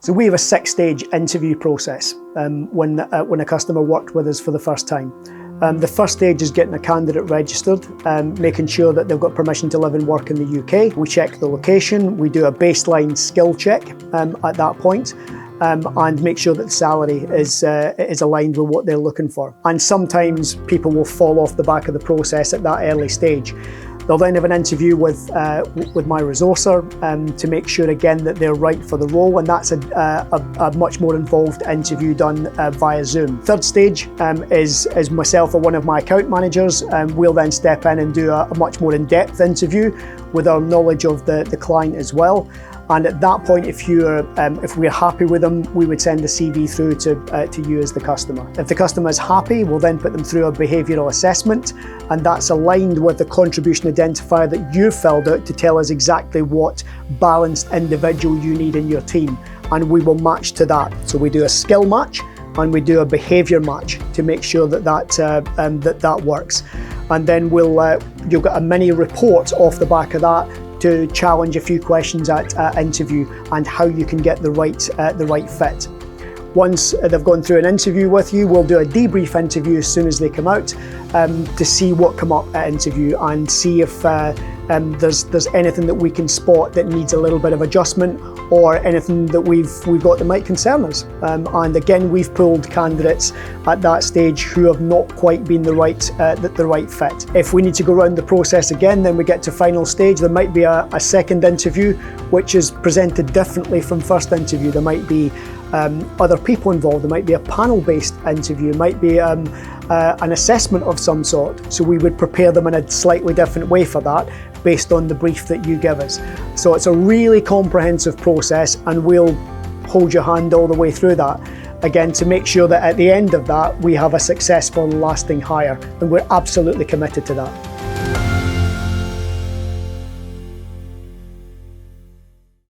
So we have a 6-stage interview process when a customer worked with us for the first time. The first stage is getting a candidate registered, making sure that they've got permission to live and work in the UK. We check the location, we do a baseline skill check at that point, and make sure that the salary is aligned with what they're looking for. And sometimes people will fall off the back of the process at that early stage. They'll then have an interview with my resourcer to make sure again that they're right for the role, and that's a much more involved interview done via Zoom. Third stage is myself or one of my account managers. We'll then step in and do a much more in-depth interview with our knowledge of the client as well. And at that point, if we're happy with them, we would send the CV through to you as the customer. If the customer is happy, we'll then put them through a behavioural assessment, and that's aligned with the contribution identifier that you've filled out to tell us exactly what balanced individual you need in your team, and we will match to that. So we do a skill match and we do a behaviour match to make sure that works. And then you'll get a mini report off the back of that to challenge a few questions at interview and how you can get the right fit. Once they've gone through an interview with you, we'll do a debrief interview as soon as they come out to see what come up at interview and see if there's anything that we can spot that needs a little bit of adjustment or anything that we've got that might concern us. And again, we've pulled candidates at that stage who have not quite been the right fit. If we need to go around the process again, then we get to final stage. There might be a second interview which is presented differently from first interview. There might be other people involved. There might be a panel-based interview. It might be an assessment of some sort. So we would prepare them in a slightly different way for that, based on the brief that you give us. So it's a really comprehensive process, and we'll hold your hand all the way through that. Again, to make sure that at the end of that, we have a successful and lasting hire, and we're absolutely committed to that.